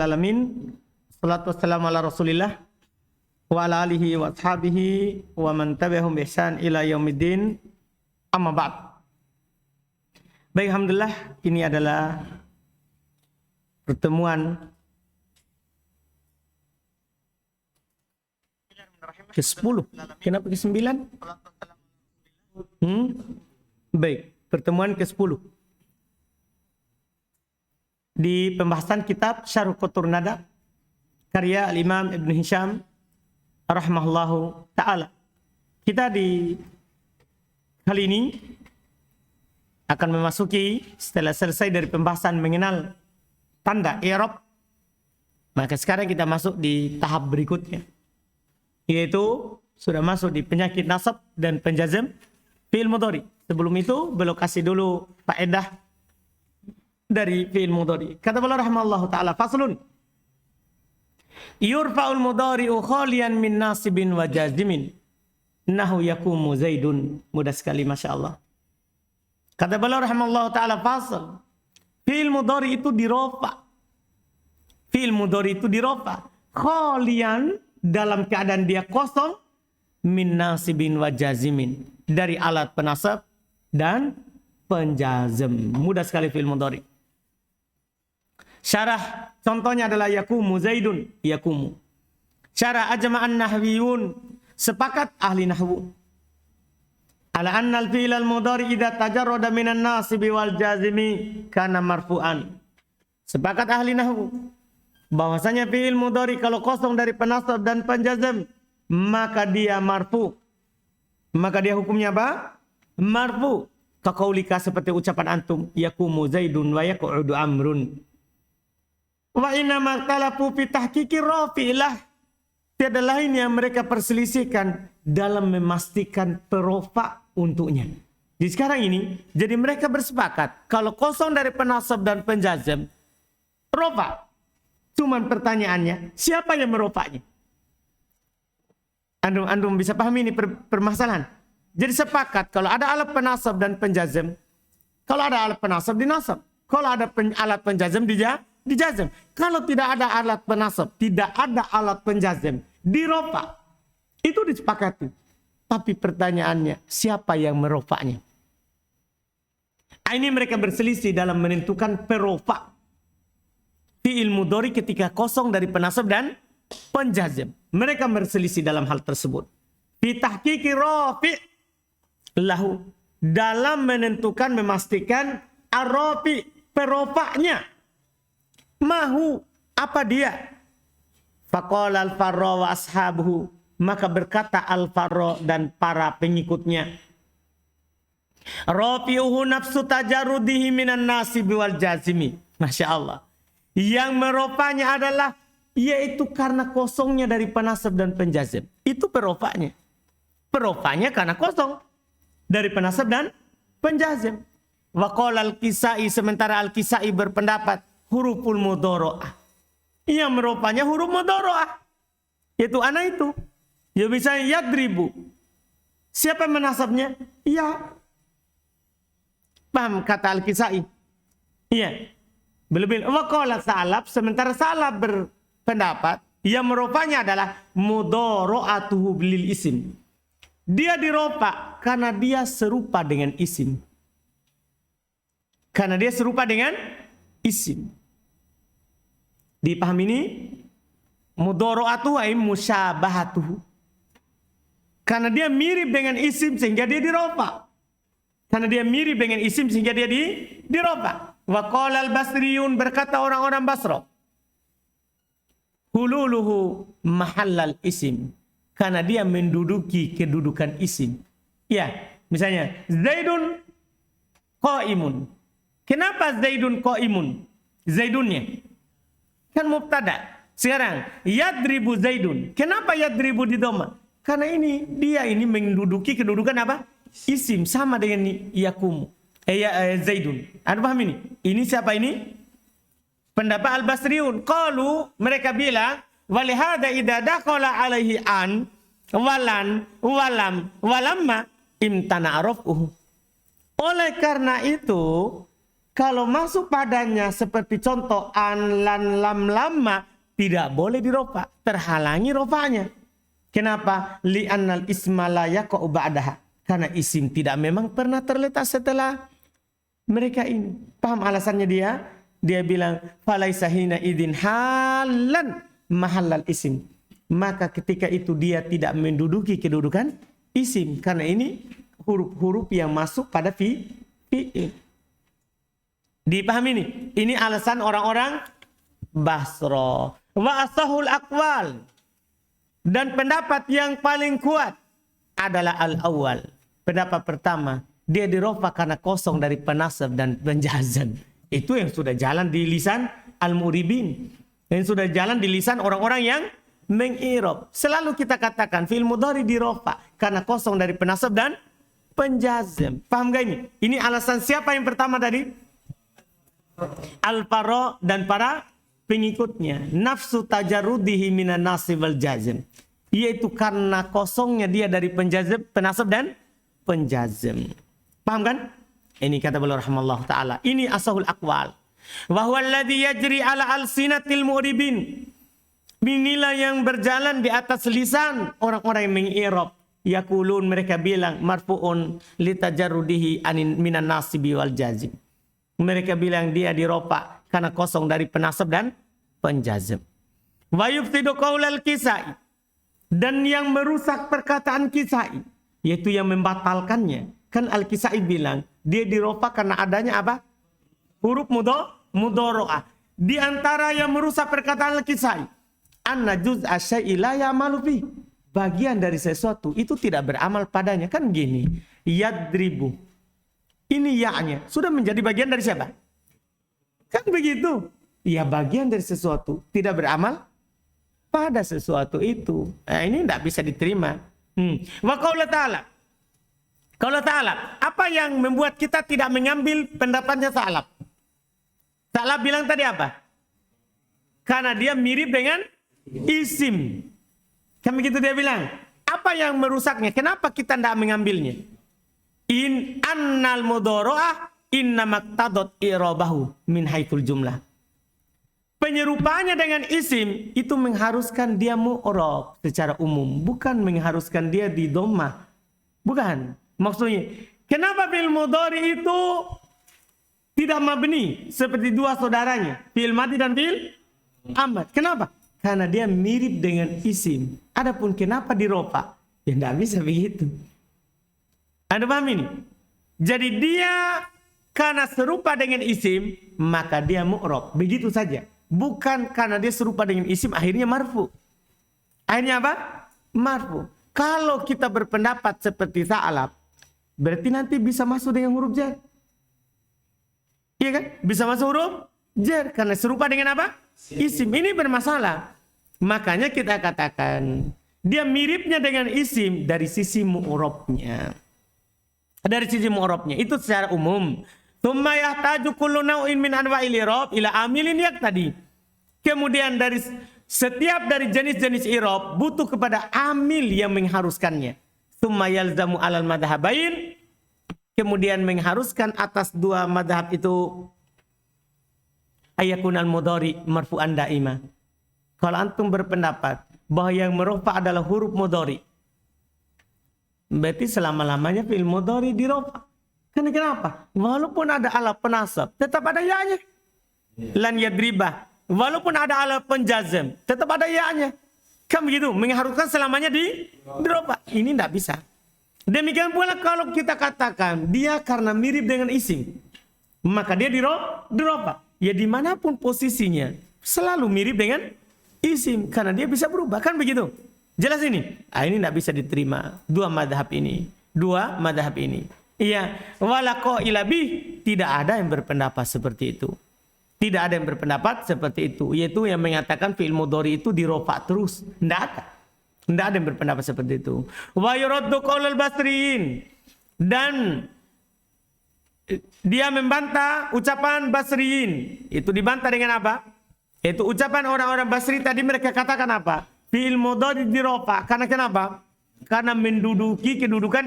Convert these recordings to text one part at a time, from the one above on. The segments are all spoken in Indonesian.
Alamin. Salatu wassalamu ala Rasulillah wa ala alihi wa ashabihi wa man tabi'ahum bi ihsan ila yaumiddin. Amma ba'd. Baik, alhamdulillah, ini adalah pertemuan ke-10. Kenapa ke-9? Baik, pertemuan ke-10 di pembahasan kitab Syarh Qatur Nada karya Al-Imam Ibn Hisham rahimahullahu ta'ala. Kita di kali ini akan memasuki, setelah selesai dari pembahasan mengenal tanda i'rab, maka sekarang kita masuk di tahap berikutnya, yaitu sudah masuk di penyakit nasab dan penjazm fi'il mudhari. Sebelum itu beliau kasih dulu faedah dari fi'il mudhari. Kata beliau rahimahullahu ta'ala, faslun yurfa'ul mudhari'u khalian min nasibin wa jazimin nahu yakumu zaidun. Mudah sekali, Masya Allah. Kata beliau rahimahullahu ta'ala, fasl, fi'il mudhari itu dirofa. Fi'il mudhari itu dirofa khalian, dalam keadaan dia kosong, min nasibin wa jazimin, dari alat penasab dan penjazm. Mudah sekali fi'il mudhari. Syarah contohnya adalah yakumu zaidun, yakumu. Syarah ajma'an nahwiyun, sepakat ahli nahwu, ala anna al-fi'il al-mudhari idza tajarrada minan nasibi wal jazimi kana marfu'an. Sepakat ahli nahwu bahwasanya fi'il mudhari kalau kosong dari penasab dan penjazm maka dia marfu. Maka dia hukumnya apa? Marfu. Kaqaulika, seperti ucapan antum, yakumu zaidun wa yaq'udu amrun. Wa inna maktalafu fi tahqiqir rafi'lah. Tiada lain yang mereka perselisihkan dalam memastikan perofa untuknya. Di sekarang ini, jadi mereka bersepakat kalau kosong dari penasab dan penjazm, rofa. Cuman pertanyaannya, siapa yang merofanya? Antum bisa pahami ini permasalahan. Jadi sepakat kalau ada alat penasab dan penjazm, kalau ada alat penasab dinasab, kalau ada alat penjazm dijazm. Kalau tidak ada alat penasab, tidak ada alat penjazm, dirofa. Itu disepakati. Tapi pertanyaannya, siapa yang merofanya? Ini mereka berselisih dalam menentukan perofa fi'il mudhari ketika kosong dari penasab dan penjazm. Mereka berselisih dalam hal tersebut. Fi tahqiqi rafi' lahu, dalam menentukan, memastikan ar-rafi', perofanya. Mahu, apa dia? Faqala al-Farra wa ashabuhu, maka berkata al-Farra dan para pengikutnya, rafi'uhu nafsu tajarrudihi minan nasibi wal jazimi. Masya Allah. Yang merofanya adalah yaitu karena kosongnya dari penasab dan penjazm. Itu perofanya. Perofanya karena kosong dari penasab dan penjazm. Wa qala al-Kisai, sementara al-Kisai berpendapat huruful mudharaah. Yang merupanya huruf mudharaah, yaitu ana itu. Ya misalnya yadribu. Siapa menasabnya? Ya. Paham kata al-Kisai? Iya. Belum. Wa qala Salaf, sementara Salaf berpendapat yang merupanya adalah mudharaatuhu bil isim. Dia diropa karena dia serupa dengan isim. Karena dia serupa dengan isim. Dipahami ini? Mudharaatuhu ay musyabahatuhu. Karena dia mirip dengan isim sehingga dia dirofa. Karena dia mirip dengan isim sehingga dia dirofa. Wa qala al-Basriyun, berkata orang-orang Basra, hululuhu mahallal isim. Karena dia menduduki kedudukan isim. Ya, misalnya Zaidun qaimun. Kenapa Zaidun qaimun? Zaidunnya kan mubtada. Sekarang yadribu Zaidun. Kenapa yadribu di dhamma? Karena dia menduduki kedudukan apa? Isim, sama dengan yakumu. Zaidun. Anda paham ini? Ini siapa ini? Pendapat al-Basriyun. Qalu, mereka bilang, walihada idza dakhala alaihi an walan walamma imtana arafuhu. Oleh karena itu, Kalau masuk padanya seperti contoh an, lan, lam, lama, tidak boleh dirofa. Terhalangi rofanya. Kenapa? Li'annal isma la yaqa'u ba'daha. Karena isim tidak memang pernah terletak setelah mereka ini. Paham alasannya dia? Dia bilang, falaisa hina idin halan mahallal isim. Maka ketika itu dia tidak menduduki kedudukan isim. Karena ini huruf-huruf yang masuk pada fi'il. Dipahami ini? Ini alasan orang-orang Basra. Wa asahul aqwal. Dan pendapat yang paling kuat adalah al-awwal. Pendapat pertama, dia dirofa karena kosong dari penasab dan penjazam. Itu yang sudah jalan di lisan al-muribin. Yang sudah jalan di lisan orang-orang yang mengirob. Selalu kita katakan fi'il mudhari dirofa karena kosong dari penasab dan penjazam. Paham gak ini? Ini alasan siapa yang pertama tadi? Al-Faro dan para pengikutnya. Nafsu tajarrudihi minan nasib wal jazm. Yaitu karena kosongnya dia dari penjazam, penasab dan penjazam. Paham kan? Ini kata beliau rahimallahu taala. Ini asahul aqwal. Wa huwa alladhi yajri ala alsinatil mu'ribin. Inilah yang berjalan di atas lisan orang-orang yang mengi'rab. Yaqulun, mereka bilang marfu'un litajarrudihi anin minan nasibi wal jazim. Mereka bilang dia diropa karena kosong dari penasab dan penjazam. Wa yufsidu qaulal Kisai. Dan yang merusak perkataan Kisai, yaitu yang membatalkannya. Kan Al-Kisai bilang dia diropa karena adanya apa? Huruf mudhari'ah. Di antara yang merusak perkataan Al-Kisai, anna juz'a syai'i la ya'malu fi. Bagian dari sesuatu itu tidak beramal padanya. Kan gini, yadribu. Ini ya-nya sudah menjadi bagian dari siapa? Kan begitu. Ya, bagian dari sesuatu tidak beramal pada sesuatu itu. Nah, ini tidak bisa diterima. Wa qaula ta'ala. Qaula ta'ala, apa yang membuat kita tidak mengambil pendapatnya Sa'lab? Sa'lab bilang tadi apa? Karena dia mirip dengan isim. Kan begitu dia bilang. Apa yang merusaknya? Kenapa kita tidak mengambilnya? In annal mudhari'ah inna maktadot i'rabahu min haitsul jumlah. Penyerupaannya dengan isim itu mengharuskan dia mu'rab secara umum, bukan mengharuskan dia di dhammah. Bukan. Maksudnya, kenapa fi'il mudhari itu tidak mabni seperti dua saudaranya, fi'il madhi dan fi'il amr? Kenapa? Karena dia mirip dengan isim. Adapun kenapa dirofa? Ya tidak bisa begitu. Anda paham ini? Jadi dia karena serupa dengan isim, maka dia mu'rab. Begitu saja. Bukan karena dia serupa dengan isim, akhirnya marfu. Akhirnya apa? Marfu. Kalau kita berpendapat seperti Sa'lab, berarti nanti bisa masuk dengan huruf jar. Iya kan? Bisa masuk huruf jar. Karena serupa dengan apa? Isim. Ini bermasalah. Makanya kita katakan, dia miripnya dengan isim dari sisi mu'rabnya. Dari sisi mu'rabnya itu secara umum. Tsumma yahtaju kullu naw'in min anwa'il i'rab ila amilin yaqtadi. Kemudian dari setiap dari jenis-jenis i'rab butuh kepada amil yang mengharuskannya. Tsumma yalzamu 'alal madhhabain. Kemudian mengharuskan atas dua madhab itu ayakunal mudhari marfu'an daima. Kalau antum berpendapat bahwa yang merofa adalah huruf mudhari, berarti selama-lamanya fi'il mudhari dirofa. Karena kenapa? Walaupun ada ala penasab, tetap ada ya-nya. Lan yadribah. Walaupun ada ala penjazam, tetap ada ya-nya. Kan begitu? Mengharuskan selamanya dirofa. Ini tidak bisa. Demikian pula kalau kita katakan dia karena mirip dengan isim, maka dia dirofa. Ya dimanapun posisinya, selalu mirip dengan isim. Karena dia bisa berubah. Kan begitu? Jelas ini? Ini tidak bisa diterima. Dua madhab ini. Iya. Walako ilabi. Tidak ada yang berpendapat seperti itu. Tidak ada yang berpendapat seperti itu. Yaitu yang mengatakan fi'il mudhari itu dirofa terus. Tidak ada. Tidak ada yang berpendapat seperti itu. Wa yuraddu qaulul basriyin. Dan dia membantah ucapan basriyin. Itu dibantah dengan apa? Itu ucapan orang-orang Basri tadi mereka katakan apa? Fi'il mudhari dirofa. Karena kenapa? Karena menduduki kedudukan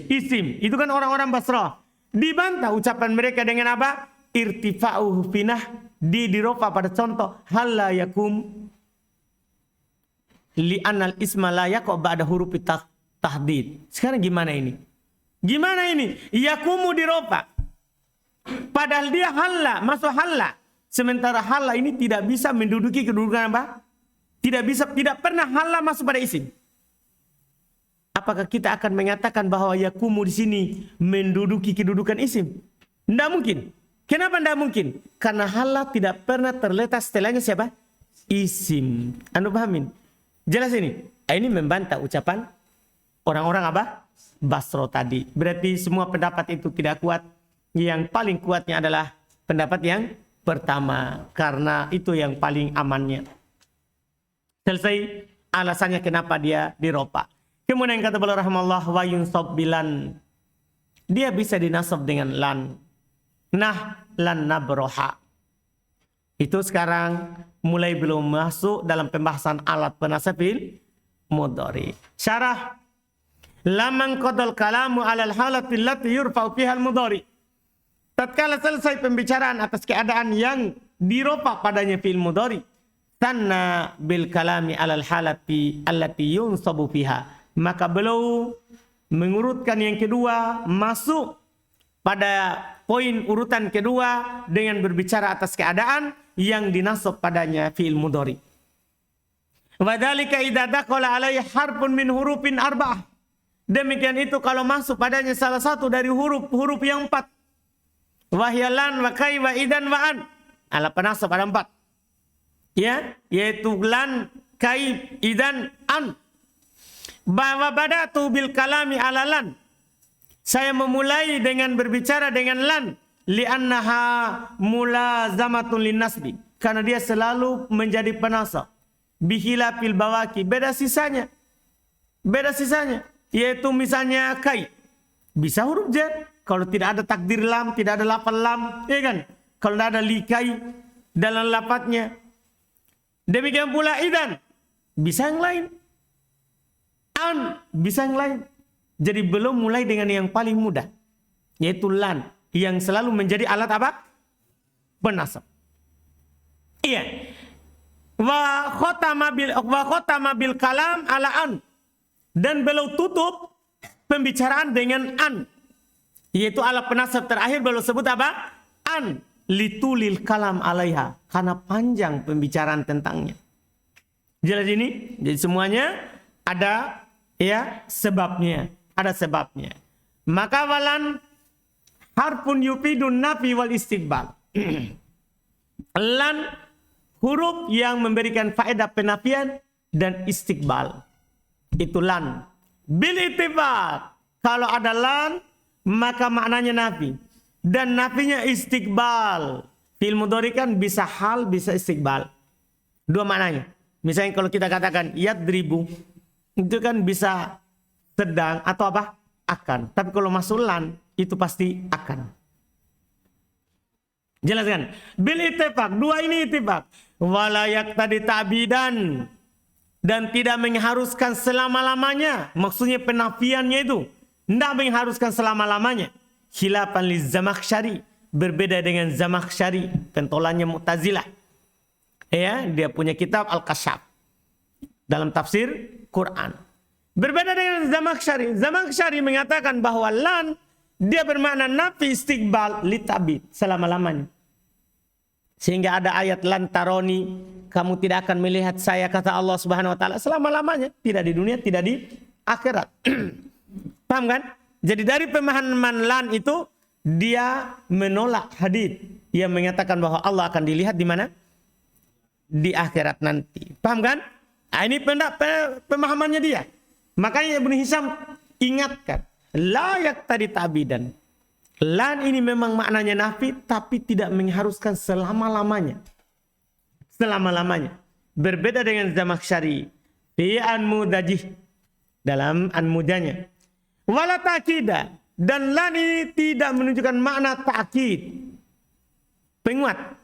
isim. Itu kan orang-orang Basrah. Dibantah ucapan mereka dengan apa? irtifa'uhu finah dirofa pada contoh hal la yakum li'anal isma la yaqa ba'da huruf tahdid. Sekarang gimana ini? Gimana ini? Yakumu dirofa. Padahal dia halla, masuk halla. Sementara halla ini tidak bisa menduduki kedudukan apa? Tidak pernah halla masuk pada isim. Apakah kita akan mengatakan bahwa yakumu di sini menduduki kedudukan isim? Tidak mungkin. Kenapa tidak mungkin? Karena halla tidak pernah terletak setelahnya siapa? Isim. Anda pahamin? Jelas ini? Ini membantah ucapan orang-orang apa? Basro tadi. Berarti semua pendapat itu tidak kuat. Yang paling kuatnya adalah pendapat yang pertama. Karena itu yang paling amannya. Selesai alasannya kenapa dia diropa. Kemudian kata beliau rahimahullah wa yunsab bilan. Dia bisa dinasab dengan lan. Nah, lan nabroha. Itu sekarang mulai belum masuk dalam pembahasan alat penasab fi'il mudhari. Syarah. Lamang qadal kalamu alal halati allati yurfa'u fiha al-mudhari. Tatkala selesai pembicaraan atas keadaan yang diropa padanya fi'il mudhari, sanna bil kalami alal halati allati yunsabu fiha. Maka beliau mengurutkan yang kedua, masuk pada poin urutan kedua dengan berbicara atas keadaan yang dinasab padanya fi'il mudhari. Wa dzalika idza dakhala alaihi harfun min hurufin arba'ah. Demikian itu kalau masuk padanya salah satu dari huruf yang 4. Wahyalan wa kai wa idan wa an. Ala penasab ada 4. Ya, yaitu lan, kai, idan, an. Bahwa badatu bil kalami ala lan. Saya memulai dengan berbicara dengan lan. Li'annaha mulazamatun linnasbi. Karena dia selalu menjadi penasab. Bihilafil bawaki. Beda sisanya. Yaitu misalnya kai. Bisa huruf jar. Kalau tidak ada takdir lam, tidak ada lafal lam. Ya kan? Kalau tidak ada likai dalam lafadznya. Demikian pula idan. Bisa yang lain. An. Bisa yang lain. Jadi belum mulai dengan yang paling mudah. Yaitu lan. Yang selalu menjadi alat apa? Penasab. Iya. Wa khotama bil kalam ala an. Dan beliau tutup pembicaraan dengan an. Yaitu alat penasab terakhir beliau sebut apa? An. Litulil kalam alaiha. Karena panjang pembicaraan tentangnya. Jelas ini? Jadi semuanya ada ya sebabnya. Ada sebabnya. Maka walan harfun yufidun nafi wal istiqbal. Lan huruf yang memberikan faedah penafian dan istiqbal. Itu lan. Bil ittifaq. Kalau ada lan maka maknanya nafi. Dan nafinya istiqbal. Fi'il mudhari kan bisa hal, bisa istiqbal. Dua maknanya. Misalnya kalau kita katakan yadribu. Itu kan bisa sedang atau apa? Akan. Tapi kalau masuk lan itu pasti akan. Jelaskan. Bil ittifaq. Dua ini ittifaq. Walayak tadi ta'bidan. Dan tidak mengharuskan selama-lamanya. Maksudnya penafiannya itu. Tidak mengharuskan selama-lamanya. Khilafan li Zamakhsyari. Berbeda dengan Zamakhsyari. Pentolannya Mu'tazilah. Ya, dia punya kitab Al-Kasyaf. Dalam tafsir Quran. Berbeda dengan Zamakhsyari. Zamakhsyari mengatakan bahwa lan dia bermakna nafi istiqbal litabid selama-lamanya. Sehingga ada ayat lan taroni, kamu tidak akan melihat saya kata Allah Subhanahu wa taala selama-lamanya, tidak di dunia, tidak di akhirat. Paham kan? Jadi dari pemahaman lan itu dia menolak hadits yang mengatakan bahwa Allah akan dilihat di mana? Di akhirat nanti. Paham kan? Nah, ini pemahamannya dia. Makanya Ibnu Hisham ingatkan, layak tadi tabidan. Lan ini memang maknanya nafi, tapi tidak mengharuskan selama-lamanya. Selama-lamanya. Berbeda dengan Zamakhsyari. Fi an-mudajih. Dalam an-mudanya. Wala ta'kidah. Dan lan ini tidak menunjukkan makna ta'kid. Penguat.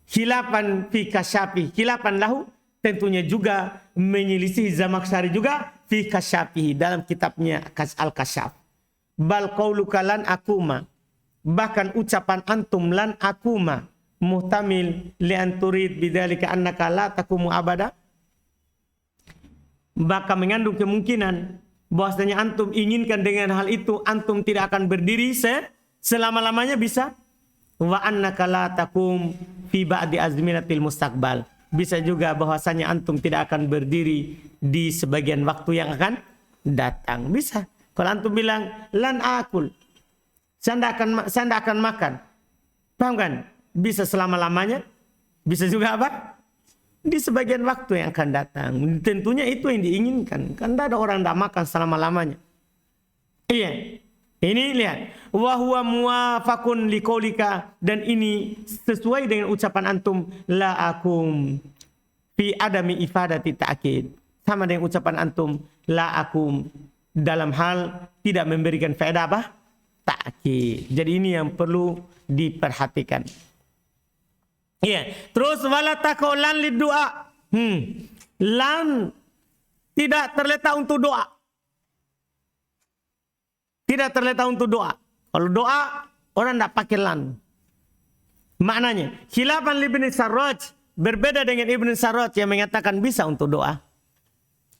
Khilafan fi kasyafi. Khilafan lahu. Tentunya juga menyelisih Zamakhsyari juga fi kasyafihi dalam kitabnya Al-Kasyaf. Bal qauluka lan akuma. Bahkan ucapan antum lan akuma muhtamil li'an turid bidzalika annaka la takumu abada, maka mengandung kemungkinan bahwasanya antum inginkan dengan hal itu antum tidak akan berdiri selama-lamanya, bisa. Wa annaka la takum fi ba'di azminatil mustaqbal, bisa juga bahwasanya antum tidak akan berdiri di sebagian waktu yang akan datang, bisa. Kalau antum bilang lan akul, saya tidak akan makan, paham kan? Bisa selama-lamanya, bisa juga apa? Di sebagian waktu yang akan datang. Tentunya itu yang diinginkan. Kan tidak ada orang tidak makan selama-lamanya. Iya. Ini lihat. Wa huwa muwafaqun liqaulika, dan ini sesuai dengan ucapan antum la akum fi adami ifadati ta'kid. Sama dengan ucapan antum la akum dalam hal tidak memberikan faedah apa? Ta'kid. Jadi ini yang perlu diperhatikan. Iya. Terus wala taqaulan liddu'a. Lan tidak terletak untuk doa. Tidak terletak untuk doa. Kalau doa orang tidak pakai lan. Maknanya khilafan li Ibnu Sarraj, berbeda dengan Ibnu Sarraj yang mengatakan bisa untuk doa.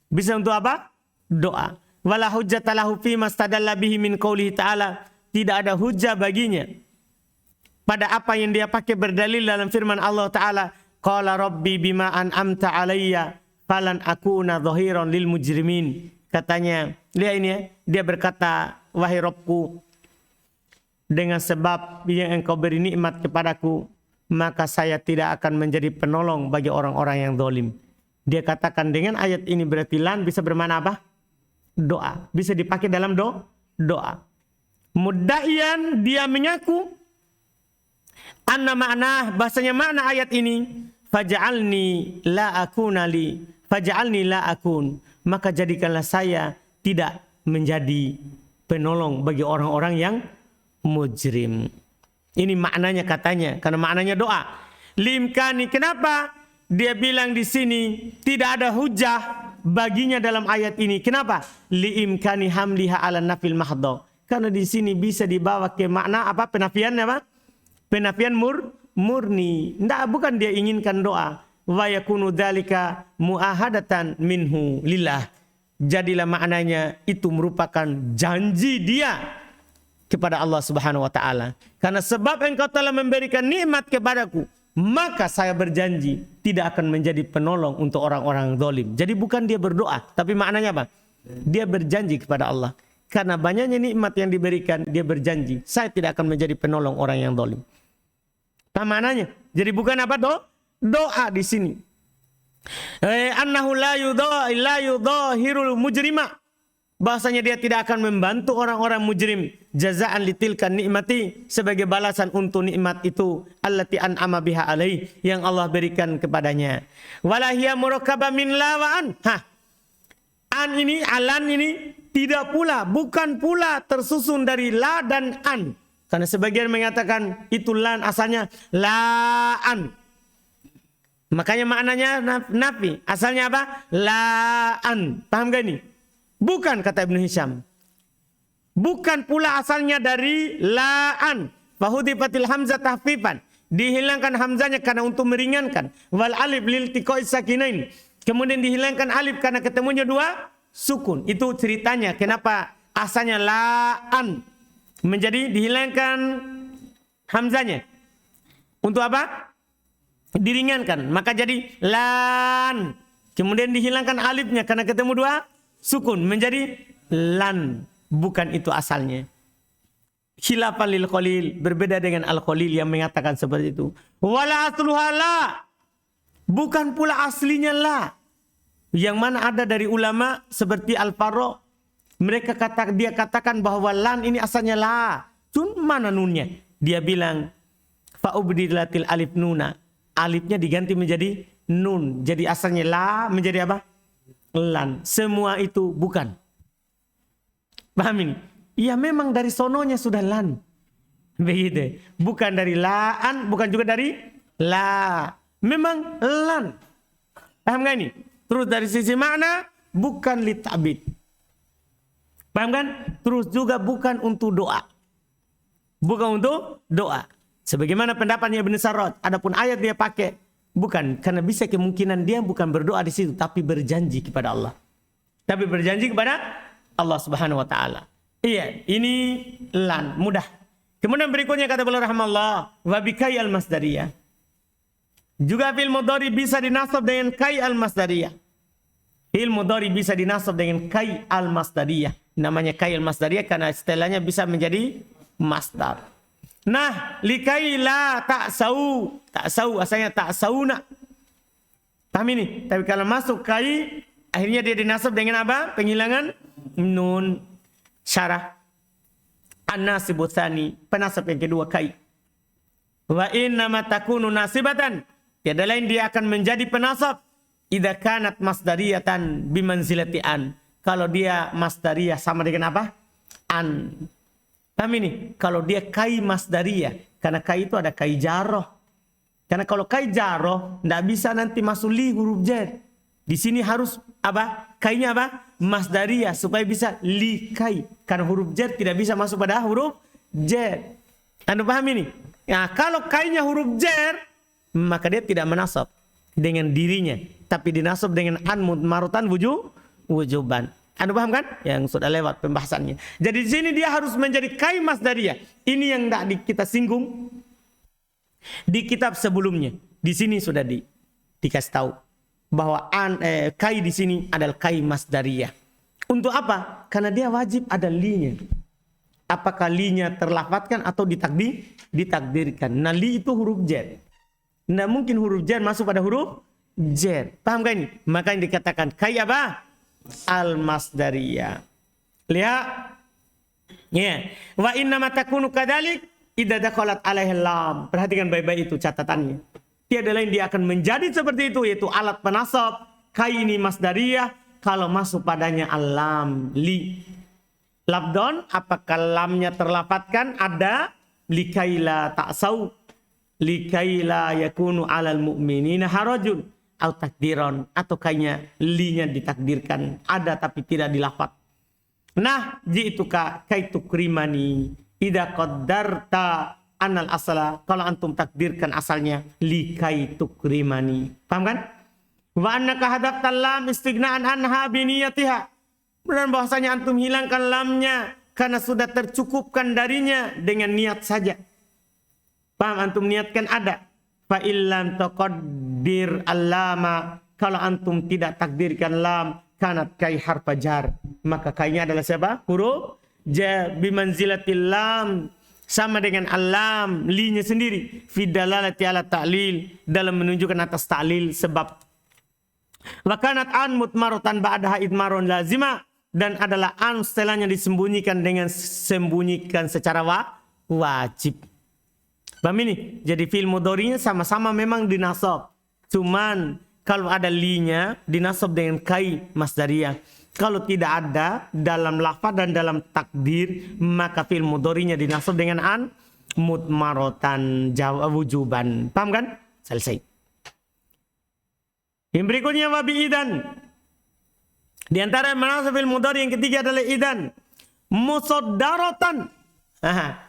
Bisa untuk apa? Doa. Wala hujjata lahu fi mastadalla bihi min qoulihi ta'ala. Tidak ada hujjah baginya pada apa yang dia pakai berdalil dalam firman Allah Ta'ala. Qala rabbi bima an'amta alayya falan akuna dhahiran lil mujrimin. Katanya, lihat ini ya, dia berkata, wahai Rabbku, dengan sebab yang engkau beri nikmat kepadaku, maka saya tidak akan menjadi penolong bagi orang-orang yang zalim. Dia katakan dengan ayat ini berarti lan bisa bermakna apa? Doa. Bisa dipakai dalam doa. Muddaiyan, dia mengaku anna makna, bahasanya makna ayat ini faj'alni la akun, maka jadikanlah saya tidak menjadi penolong bagi orang-orang yang mujrim. Ini maknanya katanya, karena maknanya doa. Limkani, kenapa dia bilang di sini tidak ada hujah baginya dalam ayat ini? Kenapa? Liimkani hamliha ala nafil mahdha. Karena di sini bisa dibawa ke makna apa? Penafian apa? Penafian murni. Bukan dia inginkan doa. Wa yakunu dzalika muahadatan minhu lillah. Jadilah maknanya itu merupakan janji dia kepada Allah Subhanahu wa taala. Karena sebab engkau telah memberikan nikmat kepadaku, maka saya berjanji tidak akan menjadi penolong untuk orang-orang zalim. Jadi bukan dia berdoa, tapi maknanya apa? Dia berjanji kepada Allah. Karena banyaknya nikmat yang diberikan, dia berjanji, saya tidak akan menjadi penolong orang yang zalim. Maknanya. Jadi bukan apa doa di sini. Annahu la yudhahirul mujrima. Bahasanya dia tidak akan membantu orang-orang mujrim. Jazaan litilkan nikmati, sebagai balasan untuk nikmat itu. Allati an'ama biha alaih, yang Allah berikan kepadanya. Walahiyya murakkabah min la wa an. An ini, alan ini tidak pula, bukan pula tersusun dari la dan an. Karena sebagian mengatakan itu lan asalnya laan. Makanya maknanya nafi. Asalnya apa? Laan. Paham gak ini? Bukan, kata Ibnu Hisham. Bukan pula asalnya dari laan. Fahudifatil hamzah tahfifan. Dihilangkan hamzanya karena untuk meringankan. Wal alif lil tiqo'is sakinain. Kemudian dihilangkan alif karena ketemunya dua sukun. Itu ceritanya kenapa asalnya laan menjadi dihilangkan hamzanya. Untuk apa? Diringankan. Maka jadi lan. Kemudian dihilangkan alifnya karena ketemu dua sukun. Menjadi lan. Bukan itu asalnya. Khilafan lil Khalil. Berbeda dengan Al-Khalil yang mengatakan seperti itu. Wala asluha la. Bukan pula aslinya la. Yang mana ada dari ulama seperti Al-Farra. Dia katakan bahwa lan ini asalnya la. Cuma mana nunnya? Dia bilang fa'ubdilatil alif nuna. Alifnya diganti menjadi nun. Jadi asalnya la menjadi apa? Lan. Semua itu bukan. Paham ini? Ya memang dari sononya sudah lan. Begitu. Bukan dari laan, bukan juga dari la. Memang lan. Paham gak ini? Terus dari sisi makna bukan li ta'bid. Paham kan? Terus juga bukan untuk doa. bukan untuk doa. Sebagaimana pendapatnya Ibn Sarraj, adapun ayat dia pakai bukan, karena bisa kemungkinan dia bukan berdoa di situ, tapi berjanji kepada Allah. Tapi berjanji kepada Allah Subhanahu wa taala. Iya, ini lan mudah. Kemudian berikutnya kata beliau rahimahullah, wa bi kai al-masdariyah. Juga fi'il mudhari bisa dinasab dengan kai al-masdariyah. Fi'il mudhari bisa dinasab dengan kai al-masdariyah. Namanya kai al-masdariyah karena istilahnya bisa menjadi masdar. Nah, likai la ta'sau. Ta'sau asalnya ta'sauna. Paham ini? Tapi kalau masuk kai, akhirnya dia dinasab dengan apa? Penghilangan nun. Syarah. An-nasibu tsani. Penasab yang kedua kai. Wa inna ma takunu nasibatan. Tiada lain dia akan menjadi penasab. Idza kanat masdariyatan bimanzilati an. Kalau dia masdariyah sama dengan apa? An. Paham ini? Kalau dia kai masdariyah. Karena kai itu ada kai jaroh. Karena kalau kai jaroh, tidak bisa nanti masuk li huruf jar. Di sini harus apa? Kainya apa? Masdariyah. Supaya bisa li kai. Karena huruf jar tidak bisa masuk pada huruf jar. Anda paham ini? Nah, kalau kainya huruf jar, maka dia tidak menasab dengan dirinya. Tapi dinasab dengan an mudmarotan wujuban. Anda paham kan? Yang sudah lewat pembahasannya. Jadi di sini dia harus menjadi kai masdariyah. Ini yang tidak kita singgung di kitab sebelumnya. Di sini sudah dikasih tahu bahwa kai di sini adalah kai masdariyah. Untuk apa? Karena dia wajib ada li-nya. Apakah li-nya terlafadzkan atau ditakdirkan. Nah, li itu huruf jar. Nah, mungkin huruf jar masuk pada huruf jar. Paham kan ini? Makanya dikatakan kai apa? Al-masdariyah. Lihat. Ya. Wa inna ma takunu kadzalik idza dakhalat alaihi lam. Perhatikan baik-baik itu catatannya. Tiada lain dia akan menjadi seperti itu, yaitu alat penasab. Kai ini masdariyah kalau masuk padanya alam li. Labdon, apakah lamnya terlafadzkan? Ada likaila ta'sau. Likaila yakunu alal mu'minina harajun. Atau takdiron. Atau kayaknya li-nya ditakdirkan. Ada tapi tidak dilafadz. Nah, ji'tuka kaitukrimani. Idza qaddarta anal asala. Kalau antum takdirkan asalnya likaitukrimani. Paham kan? Wa annaka hadaftal lam istighna'an anha biniyatiha. Dan bahwasanya antum hilangkan lamnya karena sudah tercukupkan darinya dengan niat saja. Paham? Antum niatkan ada. Fa illam taqaddir allama. Kalau antum tidak takdirkan lam, kanat kai harfa jar. Maka kainya adalah siapa? Huruf jar bimanzilatil lam. Sama dengan alam, li-nya sendiri. Fi dalalati ala ta'lil. Dalam menunjukkan atas ta'lil sebab. Wa kanat an mutmarotan ba'daha idmaron lazima. Dan adalah an setelahnya disembunyikan dengan sembunyikan secara wajib. Paham ini? Jadi fi'il mudhari'nya sama-sama memang dinasab. Cuman kalau ada li-nya dinasab dengan kai masdariyah. Kalau tidak ada dalam lafaz dan dalam takdir, maka fi'il mudhari'nya dinasab dengan an mudmarotan wujuban. Paham kan? Selesai. Yang berikutnya wa bi idan. Di antara manasab fi'il mudhari yang ketiga adalah idan musaddaratan.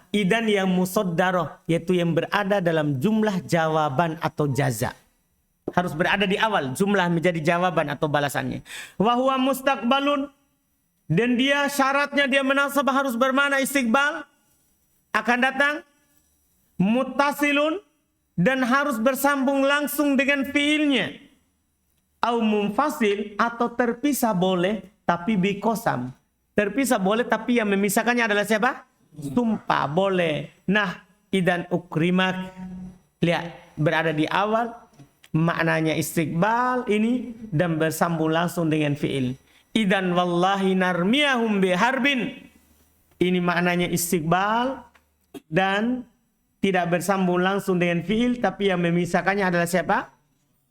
Idan yang musaddarah, yaitu yang berada dalam jumlah jawaban atau jaza. Harus berada di awal, jumlah menjadi jawaban atau balasannya. Wa huwa mustaqbalun, dan dia syaratnya dia menasab harus bermakna istiqbal, akan datang. Muttasilun, dan harus bersambung langsung dengan fiilnya. Au munfasil, atau terpisah boleh tapi bikosam. Terpisah boleh tapi yang memisahkannya adalah siapa? Sumpah boleh. Nah, idan ukrimak, lihat berada di awal, maknanya istiqbal ini dan bersambung langsung dengan fiil. Idan wallahi narmiyahum biharbin, ini maknanya istiqbal dan tidak bersambung langsung dengan fiil, tapi yang memisahkannya adalah siapa?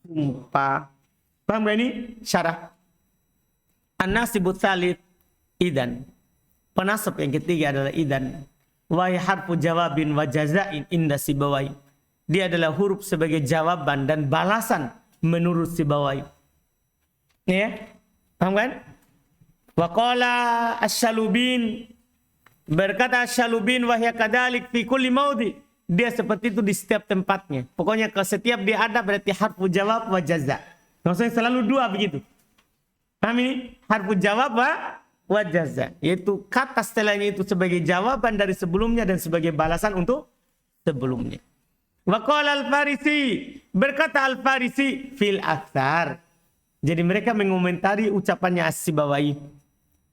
Sumpah. Paham gak ini? Syarah. An-nasibut tsalits idan. Penasab yang ketiga adalah idan. Wa harfu jawabin wa jazain inda Sibawai. Dia adalah huruf sebagai jawaban dan balasan menurut Sibawai. Ya? Paham kan? Wa qala asy-Syalubin. Berkata Syalubin wahya kadalik fi kulli maudi. Dia seperti itu di setiap tempatnya. Pokoknya kalau setiap dia ada berarti harfu jawab wa jaza. Maksudnya selalu dua begitu. Paham ini? Harfu jawab wa jaza. Yaitu kata setelahnya itu sebagai jawaban dari sebelumnya dan sebagai balasan untuk sebelumnya. Wa qala al-Farisi. Berkata al-Farisi fil aktsar. Jadi mereka mengomentari ucapannya As-Sibawayh.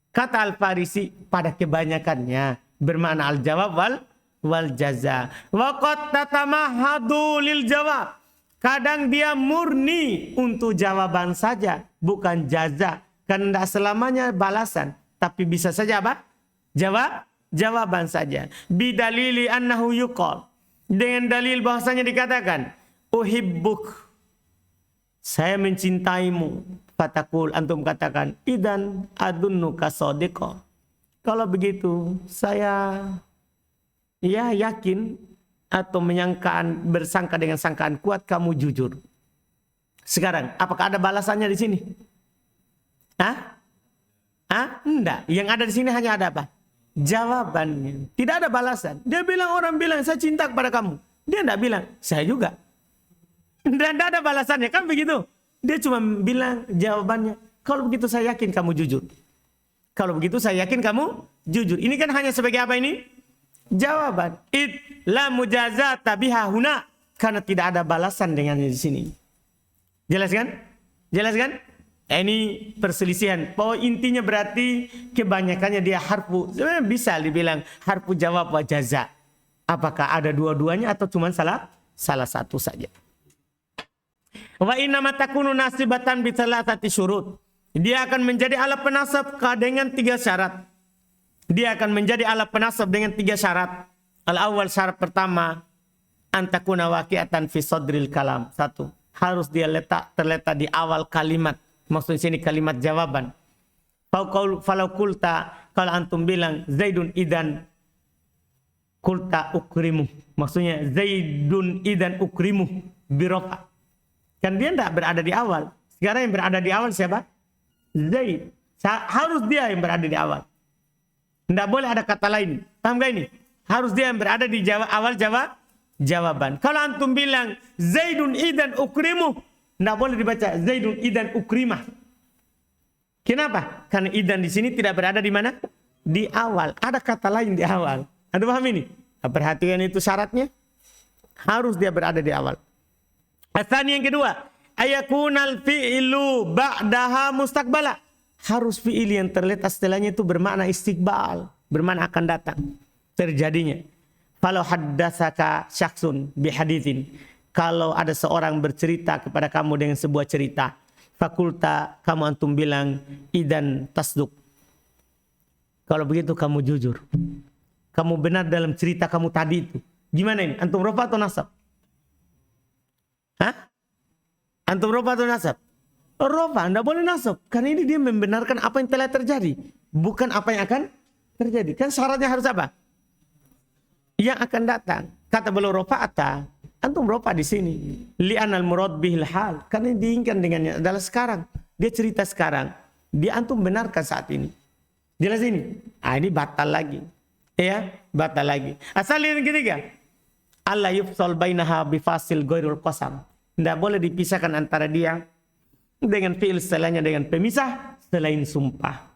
Kata al-Farisi pada kebanyakannya bermakna al-jawab wal jaza. Wa qad tatamahhadu lil jawab. Kadang dia murni untuk jawaban saja, bukan jaza. Karena tidak selamanya balasan, tapi bisa saja apa? Jawaban saja. Bidalili annahu yuqal. Dengan dalil bahwasanya dikatakan, uhibbuk. Saya mencintaimu. Fatakul, antum katakan, idan adunnuka sadiqa. Kalau begitu, saya yakin atau bersangka dengan sangkaan kuat kamu jujur. Sekarang, apakah ada balasannya di sini? Enggak. Yang ada di sini hanya ada apa? Jawabannya. Tidak ada balasan. Orang bilang, saya cinta kepada kamu. Dia enggak bilang, saya juga. Dan tidak ada balasannya, kan begitu? Dia cuma bilang jawabannya. Kalau begitu saya yakin kamu jujur. Kalau begitu saya yakin kamu jujur. Ini kan hanya sebagai apa ini? Jawaban. La mujazata biha huna. Karena tidak ada balasan dengannya di sini. Jelas kan? Jelas kan? Ini perselisihan. Bahwa intinya berarti kebanyakannya dia harfu. Sebenarnya bisa dibilang harfu jawab wa jaza. Apakah ada dua-duanya atau cuma salah satu saja? Wa inna matakunu nasibatan bi thalathati syurut. Dia akan menjadi alat penasab dengan 3 syarat. Dia akan menjadi alat penasab dengan 3 syarat. Al-awwal, syarat pertama, antakuna waqi'atan fi sadril kalam. 1. Harus dia terletak di awal kalimat. Maksudnya sini kalimat jawaban. Falau kulta, kalau antum bilang Zaidun idan kulta ukrimu. Maksudnya Zaidun idan ukrimu birofa. Kan dia tidak berada di awal. Sekarang yang berada di awal siapa? Zaid. Harus dia yang berada di awal. Tidak boleh ada kata lain. Paham gak ini? Harus dia yang berada di awal jawaban. Kalau antum bilang Zaidun idan ukrimu, tidak boleh dibaca Zaidun idan ukrimah. Kenapa? Karena idan di sini tidak berada di mana? Di awal. Ada kata lain di awal. Anda paham ini? Perhatikan itu syaratnya. Harus dia berada di awal. Asani yang kedua, ayakunal fi'lu ba'daha mustaqbala. Harus fi'il yang terletak setelahnya itu bermakna istiqbal, bermakna akan datang, terjadinya. Kalau haddatsaka syakhsun bihaditsin, kalau ada seorang bercerita kepada kamu dengan sebuah cerita, fakulta, kamu antum bilang idan tasduk. Kalau begitu kamu jujur. Kamu benar dalam cerita kamu tadi itu. Gimana ini? Antum rofa atau nasab? Antum rofa atau nasab? Rofa, anda boleh nasab. Karena ini dia membenarkan apa yang telah terjadi. Bukan apa yang akan terjadi. Kan syaratnya harus apa? Yang akan datang. Kata beliau rofa'ata. Antum rofa di sini. Li'anal murad bihil hal. Karena diinginkan dengannya adalah sekarang. Dia cerita sekarang. Dia antum benarkan saat ini. Jelas ini? Ini batal lagi. Ya, batal lagi. Asal yang ketiga. Allah yufsal bainaha bifasil ghairul qasam. Tidak boleh dipisahkan antara dia dengan fi'il setelahnya dengan pemisah selain sumpah.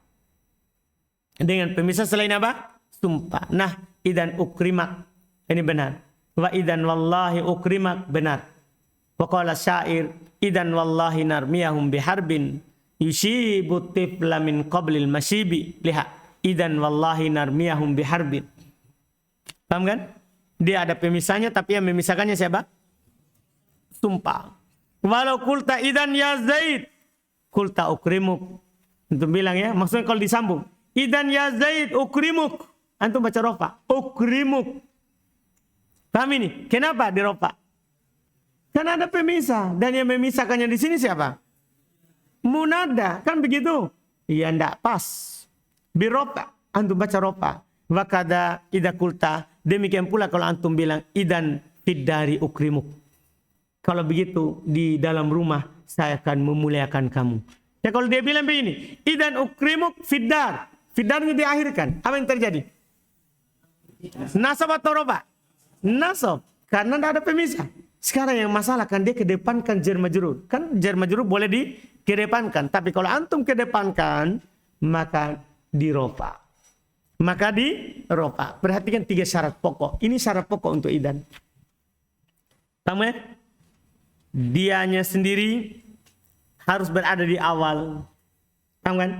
Dengan pemisah selain apa? Sumpah. Nah, idan ukrimak. Ini benar. Wa idan wallahi ukrimak. Benar. Wa qala syair. Idan wallahi narmiyahum biharbin. Yushibu tifla min qablil masyibi. Lihat. Idan wallahi narmiyahum biharbin. Paham kan? Dia ada pemisahnya, tapi yang memisahkannya siapa? Sumpah. Walau kulta idan ya Zaid. Kulta ukrimuk. Antum bilang ya. Maksudnya kalau disambung. Idan ya Zaid ukrimuk. Antum baca rofa. Ukrimuk. Paham ini? Kenapa di rofa? Karena ada pemisah. Dan yang memisahkannya di sini siapa? Munada. Kan begitu? Iya enggak pas. Birofa. Antum baca rofa. Wakada idha kulta. Demikian pula kalau antum bilang idan fiddari ukrimuk. Kalau begitu di dalam rumah saya akan memuliakan kamu. Ya kalau dia bilang begini, idan ukrimuk fiddar. Fiddarnya diakhirkan. Apa yang terjadi? Nasab atau rofa? Nasab. Karena tidak ada pemisah. Sekarang yang masalah kan dia kedepankan jar majrur. Kan jar majrur boleh dikedepankan. Tapi kalau antum kedepankan, maka di rofa. Maka di rofa. Perhatikan 3 syarat pokok. Ini syarat pokok untuk idan. Paham ya? Dianya sendiri harus berada di awal. Paham kan?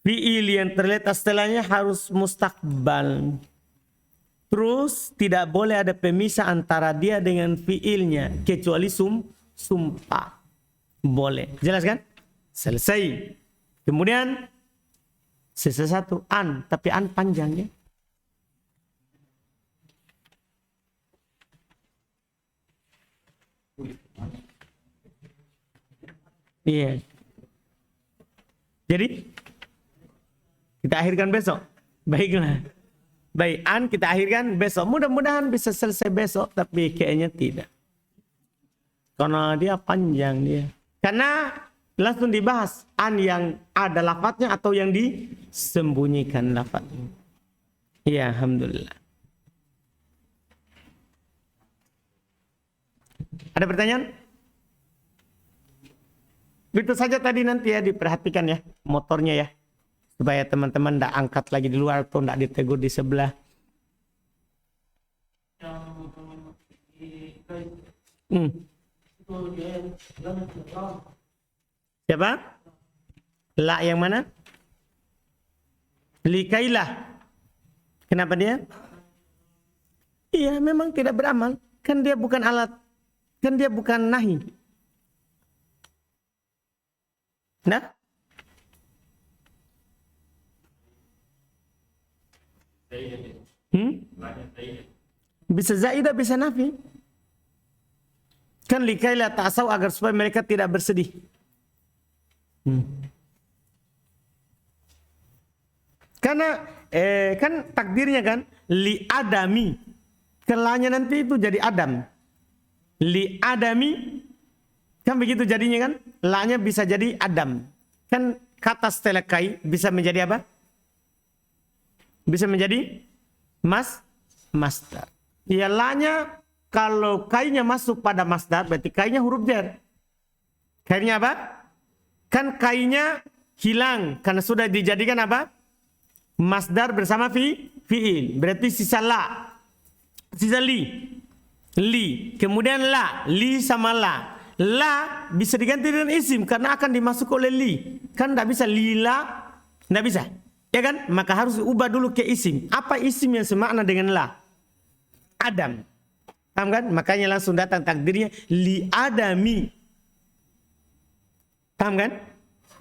Fi'il yang terletak setelahnya harus mustakbal. Terus tidak boleh ada pemisah antara dia dengan fi'ilnya. Kecuali sumpah. Boleh. Jelas kan? Selesai. Kemudian sisa satu an. Tapi an panjangnya. Iya. Jadi kita akhirkan besok. Baiklah. Baik, an kita akhirkan besok. Mudah-mudahan bisa selesai besok, tapi kayaknya tidak. Karena dia panjang dia. Karena langsung dibahas an yang ada lafadznya atau yang disembunyikan lafadznya. Ya, alhamdulillah. Ada pertanyaan? Itu saja tadi, nanti ya diperhatikan ya motornya ya. Supaya teman-teman tidak angkat lagi di luar atau tidak ditegur di sebelah. Siapa? La yang mana? Likailah. Kenapa dia? Iya, memang tidak beramal. Kan dia bukan alat. Kan dia bukan nahi. Nah? Bisa zaidah, bisa nafi. Kan likailah ta'asaw, agar supaya mereka tidak bersedih. Karena kan takdirnya kan li adami. Kelanya nanti itu jadi adam. Li adami kan begitu jadinya kan? La-nya bisa jadi adam. Kan kata setelah kai bisa menjadi apa? Bisa menjadi masdar. Ya, la-nya kalau kainya masuk pada masdar berarti kainya huruf jar. Kainya apa? Kan kainya hilang karena sudah dijadikan apa? Masdar bersama fi'il. Berarti sisa la. Sisa li. Li. Kemudian la. Li sama la. La bisa diganti dengan isim karena akan dimasuk oleh li. Kan tidak bisa lila. Tidak bisa. Ya kan? Maka harus ubah dulu ke isim. Apa isim yang semakna dengan la? Adam. Paham kan? Makanya langsung datang takdirnya li adami. Paham kan?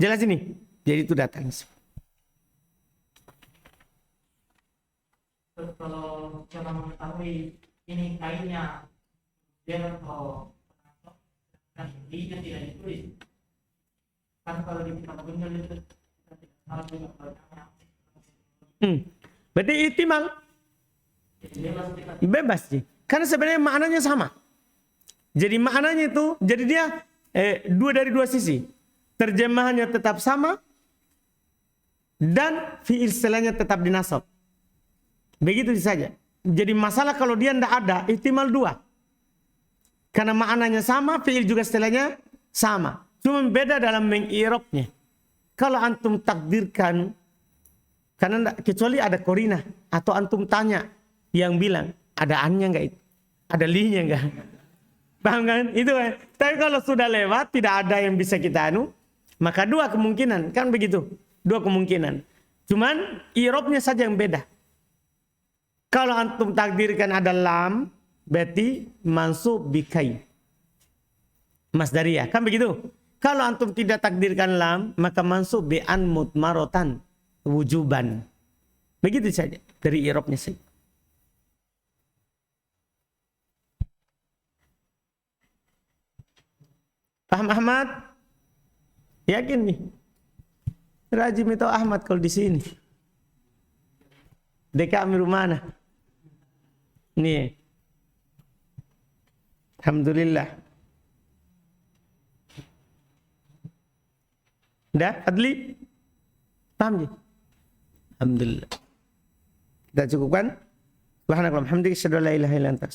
Jelas ini? Jadi itu datang. Kalau cara mengetahui ini kainnya dia atau linya tidak ditulis. Kan kalau di kitab benar itu harus juga bacanya. Berarti ihtimal. Bebas sih. Karena sebenarnya maknanya sama. Jadi maknanya itu, jadi dia dua dari dua sisi. Terjemahannya tetap sama dan fi'il setelahnya tetap dinasab. Begitu saja. Jadi masalah kalau dia tidak ada, ihtimal dua. Karena maknanya sama, fi'il juga setelahnya sama. Cuma beda dalam mengirobnya. Kalau antum takdirkan, karena kecuali ada korina atau antum tanya yang bilang ada annya enggak itu, ada linya enggak, paham kan? Itu kan. Tapi kalau sudah lewat tidak ada yang bisa kita maka dua kemungkinan kan begitu, dua kemungkinan. Cuman irobnya saja yang beda. Kalau antum takdirkan ada lam, berarti mansub bikai, masdariyah kan begitu. Kalau antum tidak takdirkan lam, maka mansub bi an mutmarotan wujuban. Begitu saja dari irobnya saja. Paham Ahmad? Yakin nih? Rajim itu Ahmad kalau di sini. Deka Amiru mana? Nih. Alhamdulillah. Dah, Adli? Paham ya? Alhamdulillah. Kita cukupkan. Subhanakallahumma hamdika asyhadu an la ilaha illa anta